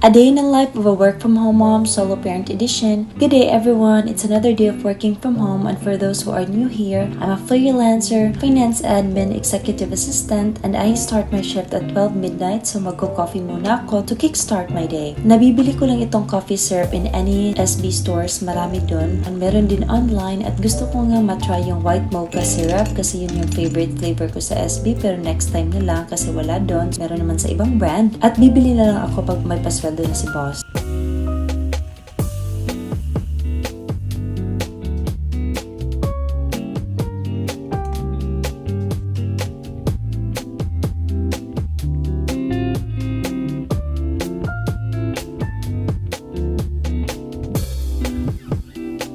A day in the life of a work-from-home mom, solo parent edition. Good day everyone, it's another day of working from home, and for those who are new here, I'm a freelancer, finance admin, executive assistant, and I start my shift at 12 midnight, so magko-coffee muna ako to kickstart my day. Nabibili ko lang itong coffee syrup in any SB stores, marami dun, and meron din online, at gusto ko nga matry yung white mocha syrup kasi yun yung favorite flavor ko sa SB, pero next time na lang kasi wala dun, meron naman sa ibang brand, at bibili na lang ako pag may pasweldo na si boss.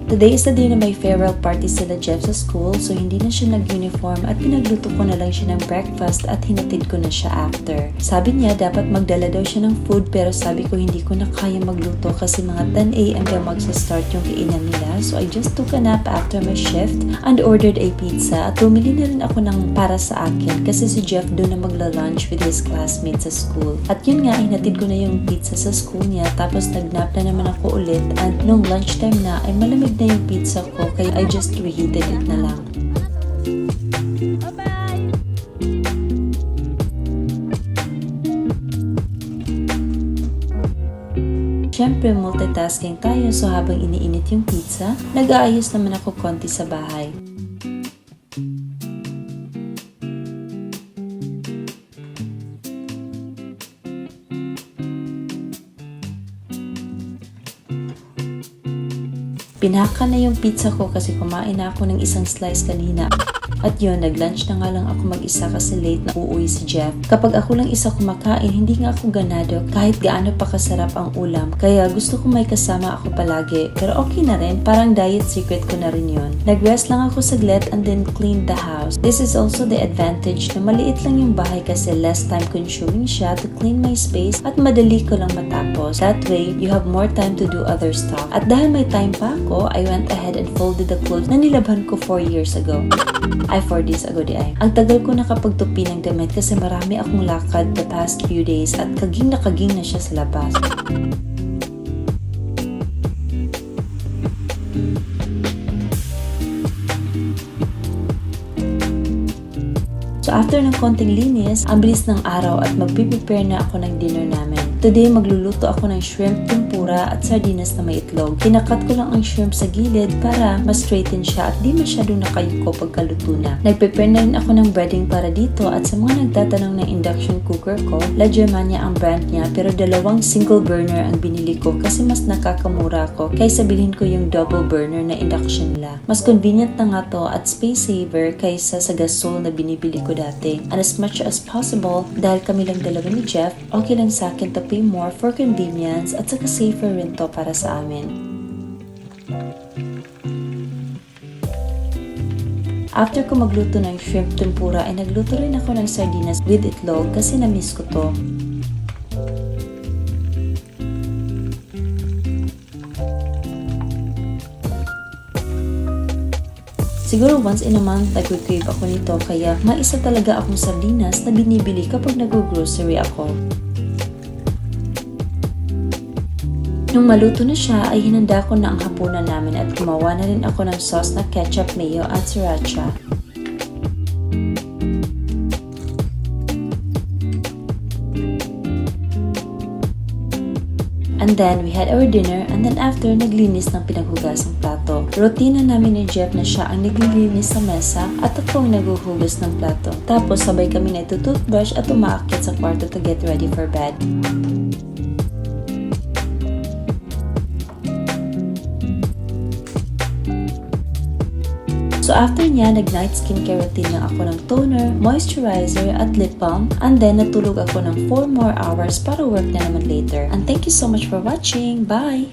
Today is the day na may farewell party sila Jeff sa school, so hindi na siya nag-uniform at pinagluto ko na lang siya ng breakfast at hinatid ko na siya after. Sabi niya dapat magdala daw siya ng food, pero sabi ko hindi ko na kaya magluto kasi mga 10 AM daw magsa-start yung kainan nila, so I just took a nap after my shift and ordered a pizza, at bumili na rin ako ng para sa akin kasi si Jeff doon na magla-lunch with his classmates sa school. At yun nga, hinatid ko na yung pizza sa school niya, tapos nag-nap na naman ako ulit, and nung lunchtime na ay malamig na yung pizza ko, kaya I just reheated it na lang. Siyempre, multitasking tayo, so habang iniinit yung pizza, nag-aayos naman ako konti sa bahay. Pinaka na yung pizza ko kasi kumain na ako ng isang slice kanina. At yun, nag-lunch na nga lang ako mag-isa kasi late na uuwi si Jeff. Kapag ako lang isa kumakain, hindi nga ako ganado kahit gaano pa kasarap ang ulam. Kaya gusto ko may kasama ako palagi. Pero okay na rin, parang diet secret ko na rin yun. Nag-rest lang ako saglit and then cleaned the house. This is also the advantage na maliit lang yung bahay kasi less time consuming siya to clean my space at madali ko lang matapos. That way, you have more time to do other stuff. At dahil may time pa ako, I went ahead and folded the clothes na nilabhan ko 4 years ago. 4 days ago di ay. Ang tagal ko nakapagtupi ng damit kasi marami akong lakad the past few days at kaging na siya sa labas. So after ng konting linis, ang bilis ng araw at magpiprepare na ako ng dinner namin. Today, magluluto ako ng shrimp tempura at sardinas na may itlog. Kinakat ko lang ang shrimp sa gilid para ma-straighten siya at di masyadong nakayuko pagkaluto na. Nag-prepare na rin ako ng breading para dito, at sa mga nagtatanong ng induction cooker ko, La Germania ang brand niya, pero 2 single burner ang binili ko kasi mas nakakamura ko kaysa bilhin ko yung double burner na induction nila. Mas convenient na nga to at space saver kaysa sa gasol na binibili ko dati. And as much as possible, dahil kami lang dalawa ni Jeff, okay lang sa akin to pay more for convenience at saka safer rin to para sa amin. After ko magluto ng shrimp tempura ay nagluto rin ako ng sardinas with itlog kasi na-miss ko to. Siguro once in a month nag-crave ako nito, kaya maisa talaga akong sardinas na binibili kapag nag-grocery ako. Nung maluto na siya ay hinanda ko na ang hapunan namin at gumawa na rin ako ng sauce na ketchup, mayo at sriracha. And then, we had our dinner, and then after, naglinis ng pinaghugasang plato. Routine na namin ni Jeff na siya ang naglilinis sa mesa at ako ang naghuhugas ng plato. Tapos, sabay kami na ito-toothbrush at umaakyat sa kwarto to get ready for bed. So after niya, nag-night skincare routine lang ako ng toner, moisturizer, at lip balm. And then, natulog ako ng 4 more hours para work na naman later. And thank you so much for watching. Bye!